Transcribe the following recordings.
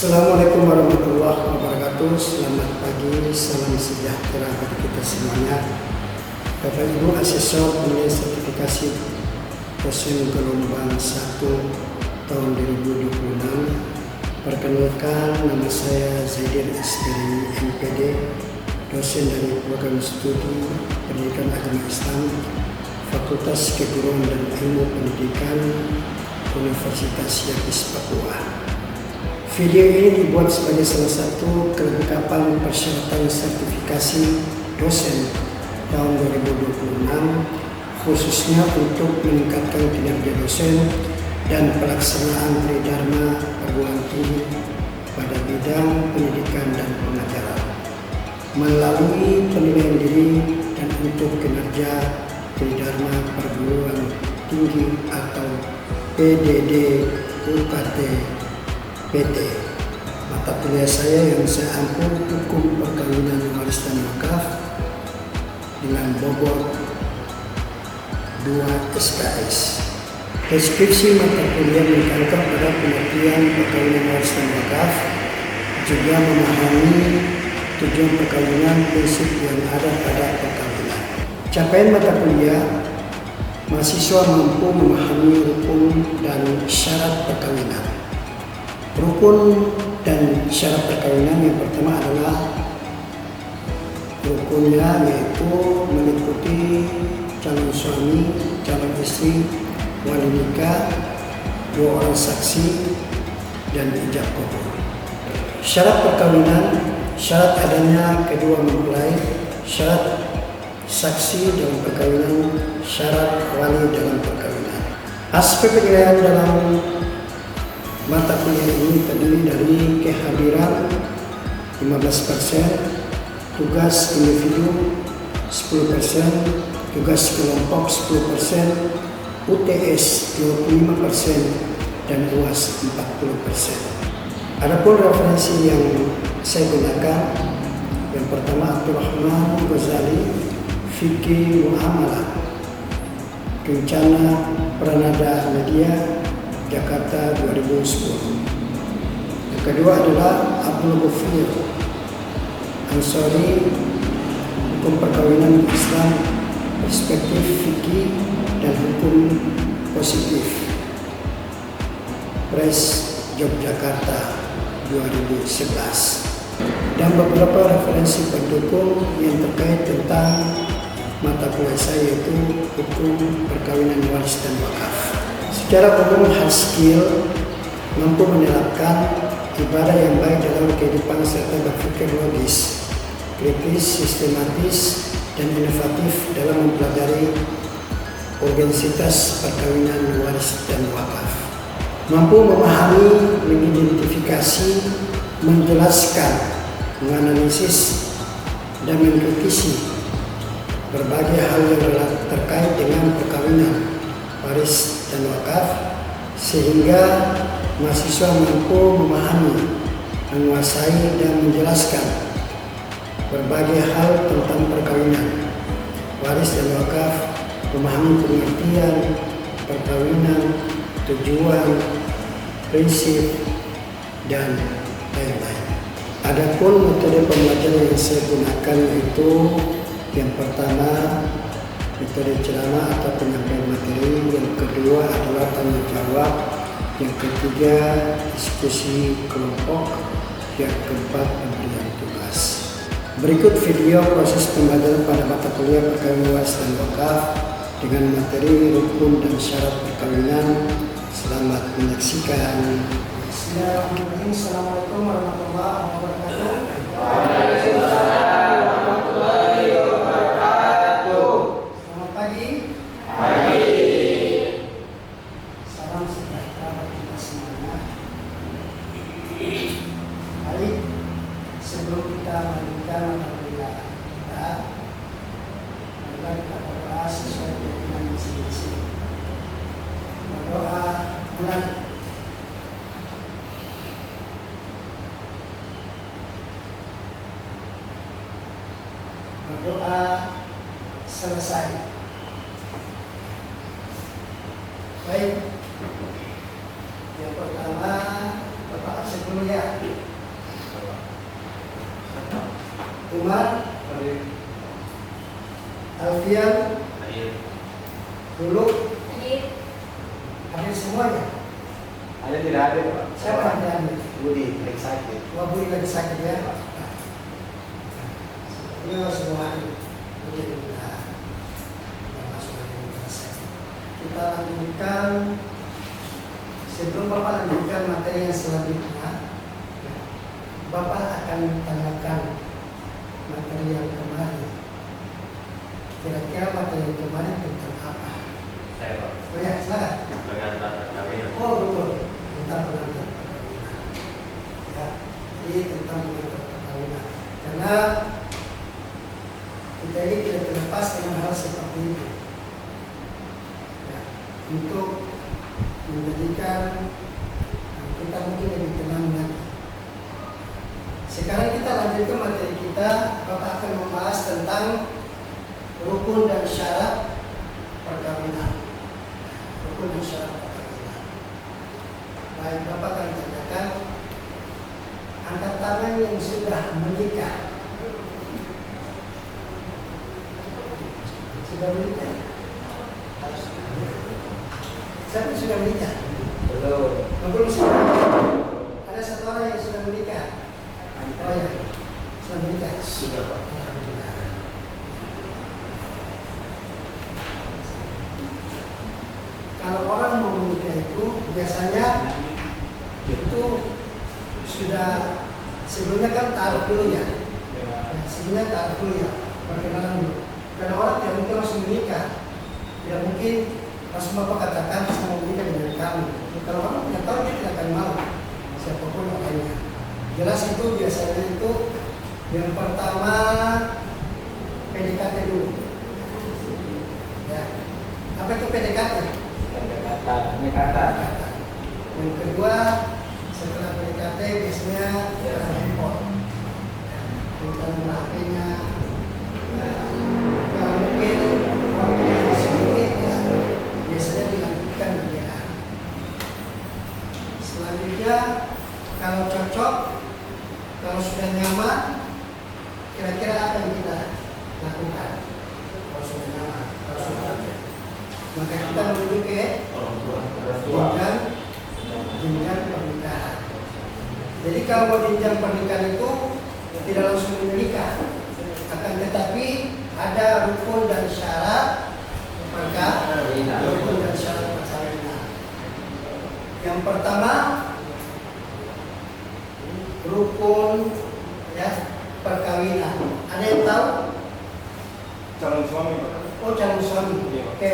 Assalamualaikum warahmatullahi wabarakatuh. Selamat pagi, salam sejahtera bagi kita semuanya. Bapak Ibu asesor penilaian sertifikasi dosen gelombang 1 tahun 2026. Perkenalkan, nama saya Zaidir Istiri MPD, dosen dari program studi pendidikan agama Islam, Fakultas Keguruan dan Ilmu Pendidikan Universitas Yagis Papua. Video ini dibuat sebagai salah satu kelengkapan persyaratan sertifikasi dosen tahun 2026, khususnya untuk meningkatkan kinerja dosen dan pelaksanaan tridharma perguruan tinggi pada bidang pendidikan dan pengajaran melalui penilaian diri dan untuk kinerja tridharma perguruan tinggi atau PDD UKT PT. Mata kuliah saya yang saya ampu hukum perkawinan waris dan wakaf dengan bobot 2 SKS. Deskripsi mata kuliah menekankan pada pengertian perkawinan waris dan wakaf, juga memahami tujuan perkawinan, prinsip yang ada pada perkawinan. Capaian mata kuliah, mahasiswa mampu memahami rukun dan syarat perkawinan. Rukun dan syarat perkawinan yang pertama adalah rukunnya, yaitu meliputi calon suami, calon istri, wali nikah, 2 orang saksi, dan ijab kabul. Syarat perkawinan, syarat adanya kedua mempelai, syarat saksi dalam perkawinan, syarat wali dalam perkawinan. Aspek penilaian dalam mata kuliah ini terdiri dari kehadiran 15%, tugas individu 10%, tugas kelompok 10%, UTS 25%, dan UAS 40%. Adapun referensi yang saya gunakan, yang pertama Abdurrahman Ghazali, Fikih Muamalah, Kencana Pranada Media, Jakarta 2010. Yang kedua adalah Abdul Ghafir Ansori, Hukum Perkawinan Islam, Perspektif Fikih dan Hukum Positif, Pres Yogyakarta 2011. Dan beberapa referensi pendukung yang terkait tentang mata kuliah saya, yaitu Hukum Perkawinan Waris dan Wakaf. Secara umum, hard skill mampu menerapkan ibadah yang baik dalam kehidupan serta berpikir logis, kritis, sistematis, dan inovatif dalam mempelajari urgensitas perkawinan waris dan wakaf. Mampu memahami, mengidentifikasi, menjelaskan, menganalisis, dan mengkritisi berbagai hal yang terkait dengan perkawinan, waris, dan wakaf, sehingga mahasiswa mampu memahami, menguasai, dan menjelaskan berbagai hal tentang perkawinan, waris, dan wakaf, memahami pengertian perkawinan, tujuan, prinsip, dan lain-lain. Adapun metode pembelajaran yang saya gunakan itu, yang pertama metode ceramah atau penyampaian materi, yang kedua adalah tanya jawab, yang ketiga diskusi kelompok, yang keempat pemberian tugas. Berikut video proses pembelajaran pada mata kuliah perkawinan waris dan wakaf dengan materi rukun dan syarat perkawinan. Selamat menyaksikan. Bismillahirrahmanirrahim. Assalamualaikum warahmatullahi wabarakatuh. Sebelum kita melanjutkan mata kuliah kita, marilah kita berdoa sesuai dengan misi-misi. Berdoa mulai. Berdoa selesai. Baik. Yang pertama, Bapak Asep Surya, Umar, Alfian, Dulu, hadir semuanya. Ada tidak hadir, Pak? Siapa yang tidak hadir? Budi lagi sakit. Wah, Budi lagi sakit ya. Ini semua hadir. Budi kita masuk kita lanjutkan. Sebelum Bapak lanjutkan materi yang selanjutnya, Bapak akan tanyakan materi yang kemarin. Kira-kira materi yang kemarin tentang apa? Saya, Pak. Oh ya, silakan. Pengantar perkawinan. Oh betul, tentang pengantar perkawinan. Ya, ini tentang pengantar perkawinan. Karena kita ini tidak terlepas dengan hal seperti itu. Ya, untuk menjadikan kita mungkin lebih tenang lagi. Sekarang kita lanjutkan materi kita. Bapak akan membahas tentang rukun dan syarat perkawinan. Rukun dan syarat perkawinan. Baik, Bapak akan tanyakan, angkat tangan yang sudah menikah. Sudah menikah? Siapa yang sudah menikah? Belum. Belum sudah. Ada satu orang yang sudah menikah. Oh ya, sudah menikah. Sudah, Pak. Kalau orang mau menikah itu biasanya itu sudah sebelumnya kan taruh dulu ya. Sebelumnya taruh dulu ya, perkenalan dulu. Karena orang tidak mungkin langsung menikah, tidak mungkin langsung Bapak katakan saya mau menikah dengan kamu. Kalau orang tidak tahu dia tidak akan mau siapapun orangnya. Jelas itu biasanya itu yang pertama PDKT dulu. Ya, apa itu PDKT? Pendekatan. Yang kedua setelah PDKT biasanya handphone, tentang HP-nya. Kalau mungkin waktu yang sedikit ya biasanya dilanjutkan dia. Selanjutnya kalau cocok, kalau sudah nyaman, kira-kira apa yang kita lakukan? Kalau sudah nyaman, kalau sudah cocok, maka kita menuju ke jenjang pernikahan. Jadi kalau jenjang pernikahan itu tidak langsung menikah, akan tetapi ada rukun dan syarat perkawinan. Rukun dan syarat perkawinan. Yang pertama rukun ya perkawinan. Ada yang tahu? Calon suami, Pak. Oh, calon suami. Oke.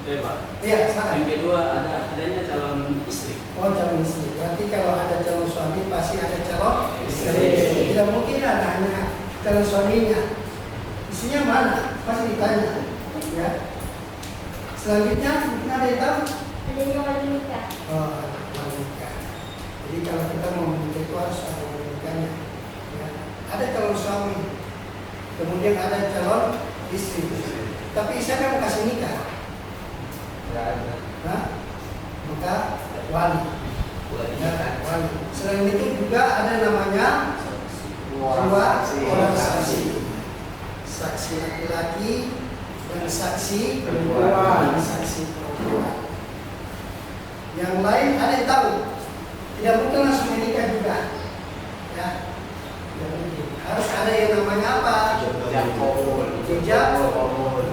Oke, Pak. Iya, silakan. Yang kedua adanya calon istri. Oh, calon istri. Berarti kalau ada calon suami pasti ada calon istri. Tidak mungkin ada hanya calon suaminya. Istrinya mana? Pasti ditanya. Ya. Selanjutnya mungkin ada yang tahu? Adanya wali nikah. Oh, wali nikah. Jadi kalau kita mau menikah itu harus ada wali nikahnya. Ya. Ada calon suami. Kemudian ada calon istri. Tapi siapa yang mau kasih nikah? Tidak ada. Nah, maka wali. Ya, wali. Selain itu juga ada namanya dua orang saksi. Saksi laki-laki dan saksi perempuan. Saksi perempuan. Yang lain ada yang tahu? Tidak mungkin langsung menikah juga. Ya, tidak mungkin. Harus ada yang namanya apa? Jejak kabul. Jejak kabul.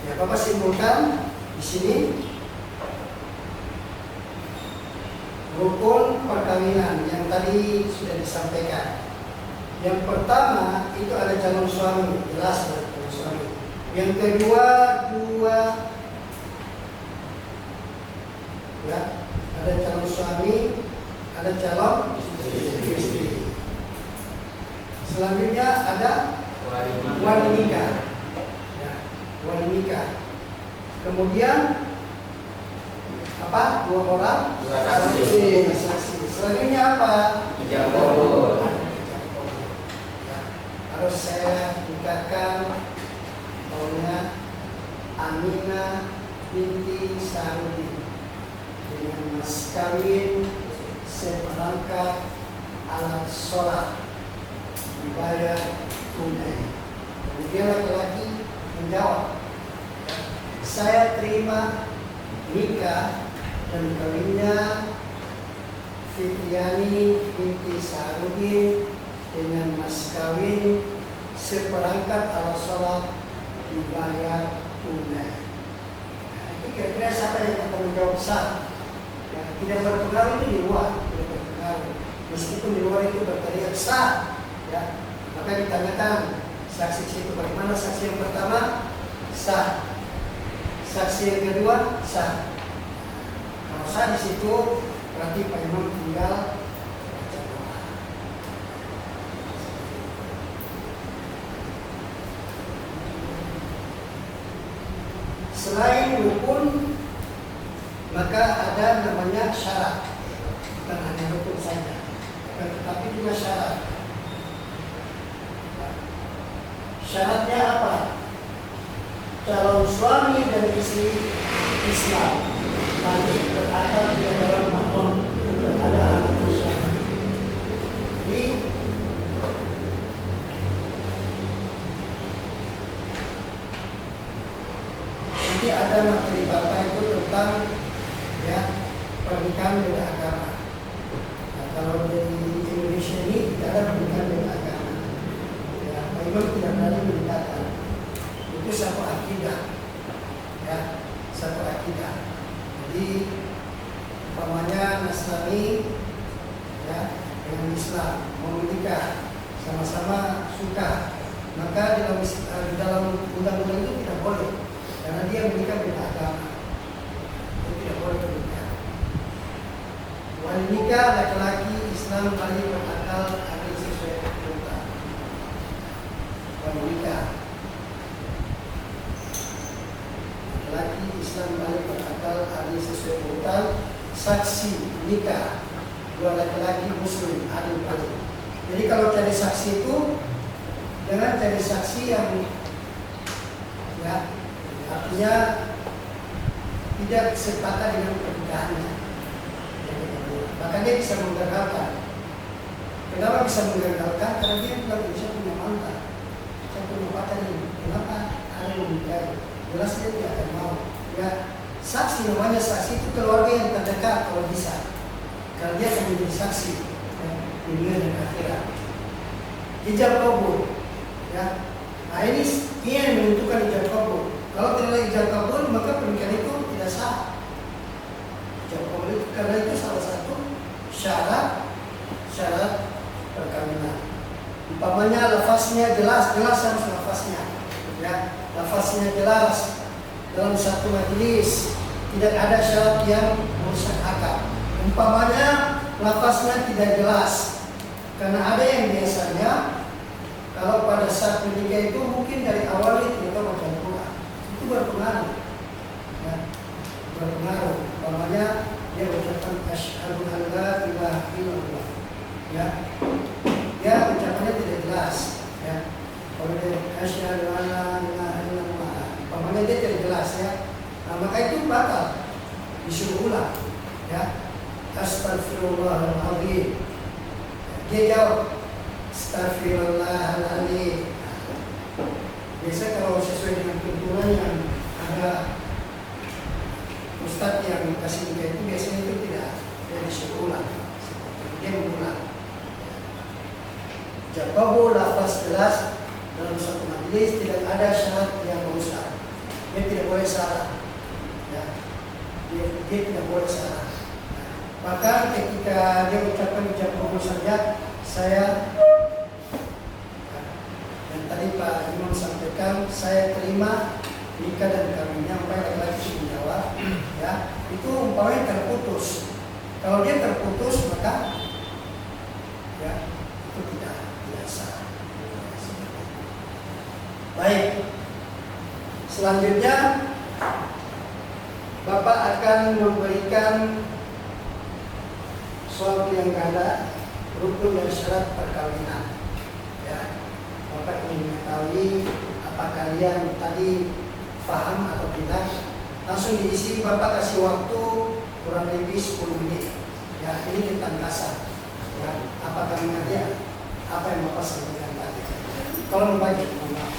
Ya, Bapak simpulkan di sini rukun perkawinan yang tadi sudah disampaikan. Yang pertama itu ada calon suami, jelas ada calon suami. Yang kedua ya, ada calon suami, ada calon istri. Selanjutnya ada wali nikah. Ya, wali nikah. Kemudian apa? Dua orang saksi. Selanjutnya apa? Jejak kabul. harus saya nikahkan maunya Aminah binti Sarudin dengan mas kawin seperangkat alat sholat dibayar tunai. Kemudian laki-laki menjawab, saya terima nikah dan kawinnya Fitriani binti Sarudin dengan mas kawin seperangkat alat sholat dibayar tunai. Nah, ini kira-kira siapa yang akan menjawab sah? Ya, tidak berpengaruh itu di luar, tidak berpengaruh. Meskipun di luar itu berteriak sah, ya, maka ditanyakan saksi itu bagaimana. Saksi yang pertama sah, saksi yang kedua sah. Kalau sah di situ berarti Pak Imam tinggal baca doa. Selain rukun, maka ada namanya syarat. Bukan hanya rukun saja, tetapi juga syarat. Syaratnya apa? Calon suami dan istri Islam bagi berakal di dalam mahram ada anak usaha. Jadi nanti ada materi bapak itu tentang ya pernikahan beda agama. Nah, kalau di Indonesia ini tidak ada pernikahan beda agama. Ya, Imam tidak berani menikahkan. Itu satu akidah, ya satu akidah. Jadi umpamanya Nasrani ya dengan Islam mau menikah sama-sama suka, maka di dalam undang-undang itu tidak boleh karena dia menikah beda agama. Itu tidak boleh menikah. Wali nikah laki-laki Islam balik berakal adil sesuai perintah. Wali nikah laki Islam balik berakal adil sesuai perintah. Saksi nikah dua laki-laki muslim adil balik. Jadi kalau cari saksi itu jangan cari saksi yang ya artinya tidak sepakat dengan pernikahannya. Maka dia bisa menggagalkan. Kenapa bisa menggagalkan? Karena dia bilang saya punya mantan, saya punya pacar ini. Kenapa ada yang menikahi? Jelas dia tidak akan mau. Ya, saksi namanya saksi itu keluarga yang terdekat kalau bisa. Karena dia akan menjadi saksi ya, dunia dan akhirat. Ijab kabul, ya. Nah ini yang menentukan ijab kabul. Kalau tidak ijab kabul maka pernikahan itu tidak sah. Ijab kabul itu karena itu salah satu syarat perkawinan. Umpamanya lafaznya jelas harus lafaznya, ya lafaznya jelas dalam satu majelis, tidak ada syarat yang merusak akad. Umpamanya lafaznya tidak jelas, karena ada yang biasanya kalau pada saat menikah itu mungkin dari awal itu kita baca doa, itu berpengaruh, ya, berpengaruh. Umpamanya dia ucapkan asyhadu an la ilaha illallah, ya, dia ucapannya tidak jelas, ya. Kalau dia asyhadu an la ilaha illallah, umpamanya dia tidak jelas, ya. Nah, maka itu batal, disuruh ulang, ya. Astagfirullahaladzim. Dia jawab Astagfirullahaladzim. Biasa kalau sesuai dengan tuntunan yang ada ustadz yang kasih nikah itu biasanya itu tidak disuruh ulang, dia mengulang. Jawabu lafaz jelas dalam suatu majelis, tidak ada syarat yang merusak. Dia tidak boleh salah, ya. Dia tidak boleh salah. Maka ketika dia ucapkan ijab kabul saja, saya dan tadi Pak Imam sampaikan, saya terima nikah dan kawinnya. Umpamanya laki-laki menjawab, ya itu umpamanya terputus. Kalau dia terputus maka ya itu tidak biasa. Baik, selanjutnya Bapak akan memberikan suatu yang ada rukun dan syarat perkawinan. Ya, Bapak lagi apa kalian tadi paham atau tidak. Langsung diisi, Bapak kasih waktu kurang lebih 10 menit. Ya, ini tentang kasar. Ya, apakah mengerti apa yang Bapak sampaikan tadi? Tolong baca, mohon maaf.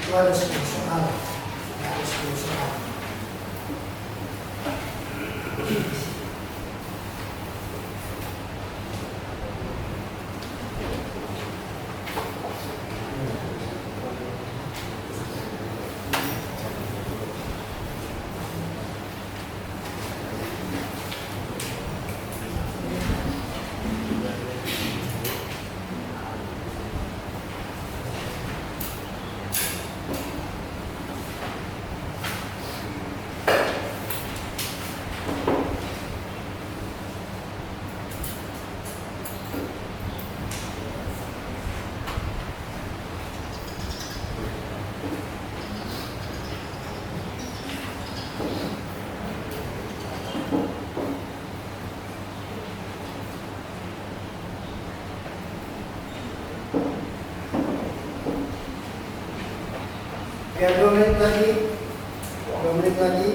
Itu ada 10 soal. Ada 10 soal. Biar 2 menit lagi. 2 menit lagi.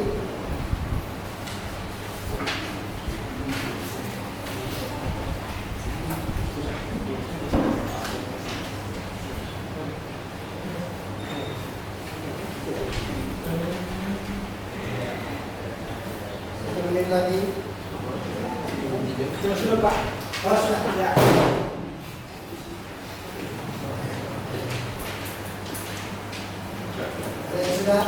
Lagi. Sudah Pak. Oh, sudah. Ya. Sudah.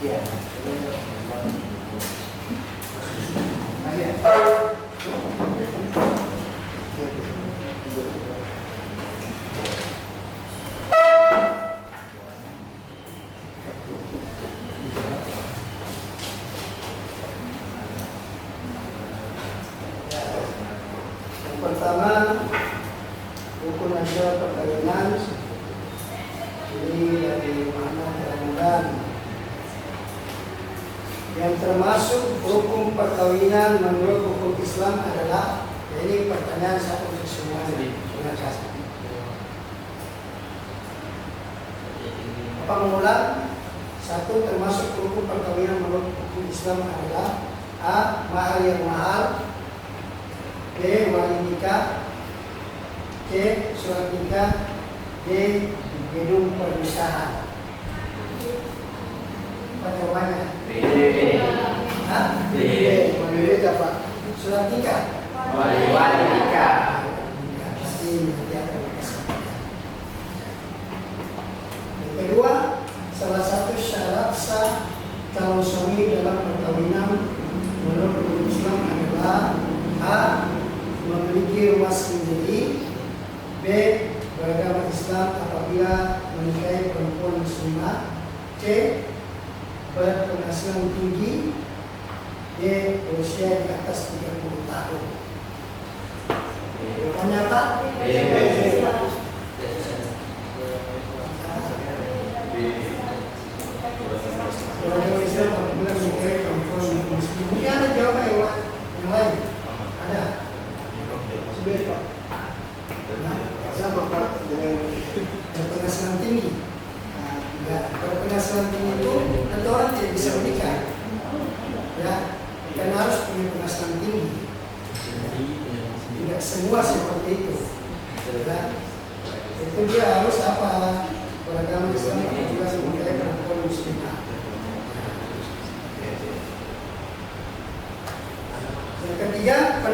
Ya. Pertama, hukum acara perkawinan ini dari mana mudah-mudahan yang termasuk hukum perkawinan menurut hukum Islam adalah, ini pertanyaan satu untuk semuanya. Terima kasih. Apa mengulang? Satu, termasuk hukum perkawinan menurut hukum Islam adalah A. Mahar yang mahal, B. Wali nikah, C. Surat nikah, D. Gedung pernikahan. Apa jawabannya? B. Hah? B. Wali nikah Pak. Surat nikah. Wali nikah. Pasti nanti akan dikasih. Yang kedua, salah satu syarat sah calon suami dalam perkawinan menurut hukum Islam adalah A. Memiliki rumah sendiri, B. Beragama Islam apabila menikahi perempuan muslimah, C. Berpenghasilan tinggi, D. Berusia di atas 30 tahun. Jawabannya apa? Beragama Islam apabila menikahi perempuan muslimah. Ini ada jawaban yang lain. Ada. Sudah Pak. Nah, sama Pak dengan berpenghasilan tinggi. Nah, berpenghasilan tinggi itu nanti orang tidak bisa menikah. Ya, kan harus punya penghasilan tinggi. Tidak semua seperti itu. Ya, itu dia harus apa? Beragama Islam juga menikahi perempuan muslimah.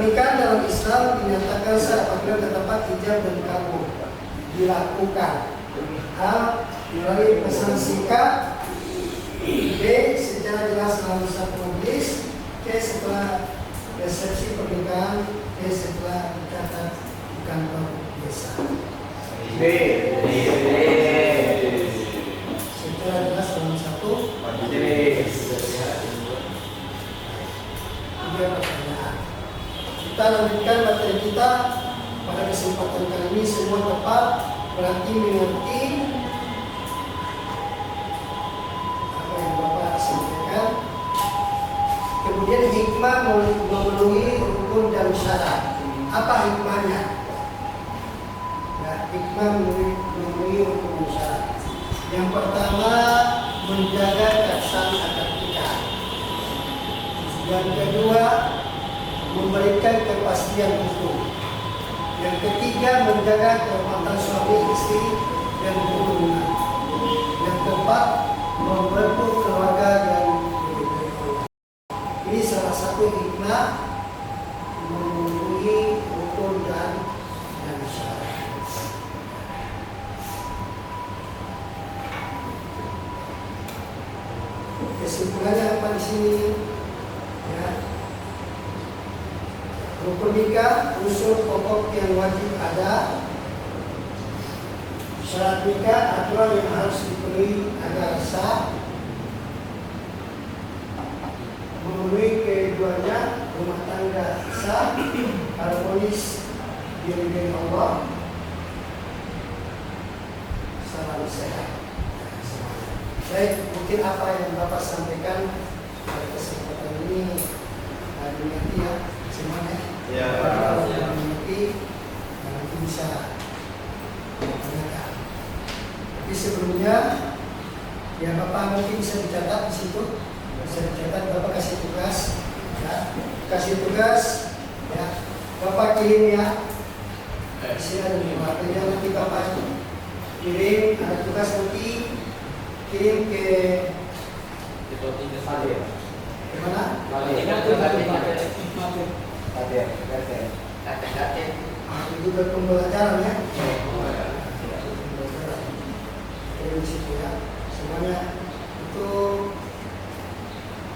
pernikahan dalam Islam dinyatakan sah apabila terdapat ijab dan kabul dilakukan. A. Melalui pesan singkat. B. Secara jelas dalam satu majelis. C. Setelah resepsi pernikahan. D. Setelah dicatat di kantor desa. B. Secara jelas dalam satu Majelis. tiga pertanyaan. Kita lanjutkan materi kita pada kesempatan kali ini. Semua tepat berarti mengerti apa yang Bapak sampaikan. Kemudian hikmah memenuhi rukun dan syarat. Apa hikmahnya? Ya, hikmah memenuhi rukun dan syarat. Yang pertama, menjaga keabsahan akad nikah. Yang kedua, memberikan kepastian hukum. Yang ketiga, menjaga kehormatan suami istri dan hubungan. Yang keempat, membentuk keluarga yang berkeluarga. Ini salah satu hikmah memenuhi rukun dan syarat. Kesimpulannya apa di sini? Ya. Rukun nikah, unsur pokok yang wajib ada. Syarat nikah, aturan yang harus dipenuhi agar sah. Memenuhi keduanya, rumah tangga sah, harmonis diridhoi Allah. Salam sehat. Baik, mungkin apa yang Bapak sampaikan pada kesempatan ini dimengerti ya semuanya. Ya. Kalau dimengerti, nanti bisa ditanyakan. Tapi sebelumnya, ya Bapak mungkin bisa dicatat di situ. Bisa dicatat, Bapak kasih tugas, ya, kasih tugas, ya, Bapak kirim ya. Di sini ada materinya, nanti Bapak kirim, ada tugas nanti kirim ke mana? Itu ke pembelajaran ya. Kirim di situ ya. Semuanya itu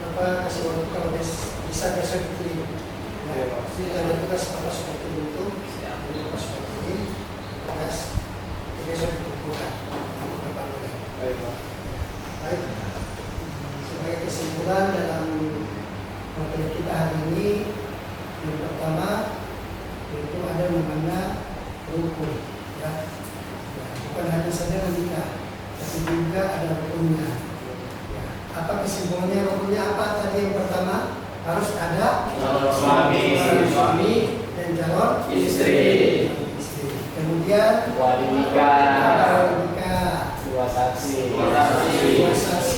Bapak kasih waktu kalau bisa besok dikirim. Ya, ada tugas Bapak sudah kirim itu. Jadi Bapak sudah kirim tugas besok dikumpulkan. Bapak boleh. Baik. Sebagai kesimpulan dalam materi kita hari ini, yang pertama yaitu ada namanya rukun, ya. Bukan hanya saja menikah, tapi juga ada rukunnya. Ya. Apa kesimpulannya? Rukunnya apa tadi? Yang pertama harus ada suami dan calon istri. Kemudian Wali nikah. Dua saksi.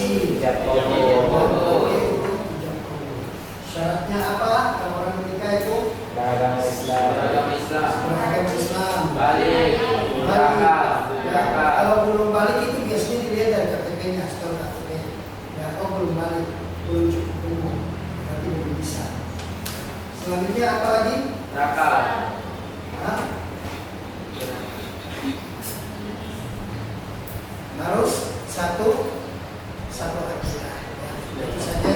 Ijab kabul. Syaratnya apa? Kalau orang menikah itu Beragama Islam. beragama Islam. Balik. Ya, kalau belum balik itu biasanya dilihat dari KTP-nya, setelah KTP. Ya, oh belum balik, belum cukup umur, berarti belum bisa. Selanjutnya apa lagi? Nakal. Hah? Harus satu akidah. Ya, itu saja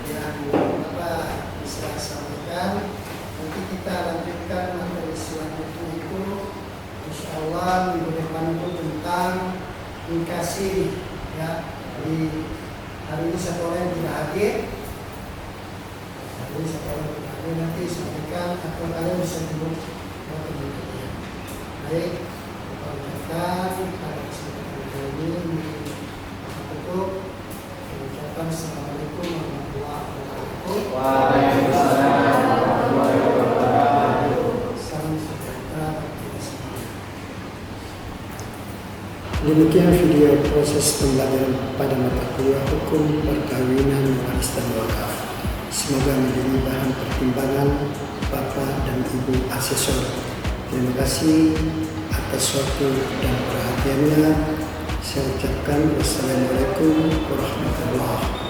yang Bapak bisa sampaikan. Nanti kita lanjutkan materi selanjutnya itu, insya Allah minggu depan itu tentang inkasih. Ya, di hari ini satu orang yang tidak hadir. Hari ini satu orang yang tidak hadir, nanti sampaikan atau kalian bisa duduk waktu berikutnya. Baik, Bapak ucapkan pada kesempatan kali ini tutup. Ucapkan Assalamualaikum warahmatullahi wabarakatuh. Waalaikumsalam warahmatullahi wabarakatuh. Salam sejahtera bagi kita semua. Demikian video proses pembelajaran pada mata kuliah hukum perkawinan waris dan wakaf. Semoga menjadi bahan pertimbangan Bapak dan Ibu asesor. Terima kasih atas waktu dan perhatiannya. Saya ucapkan wassalamualaikum warahmatullahi wabarakatuh.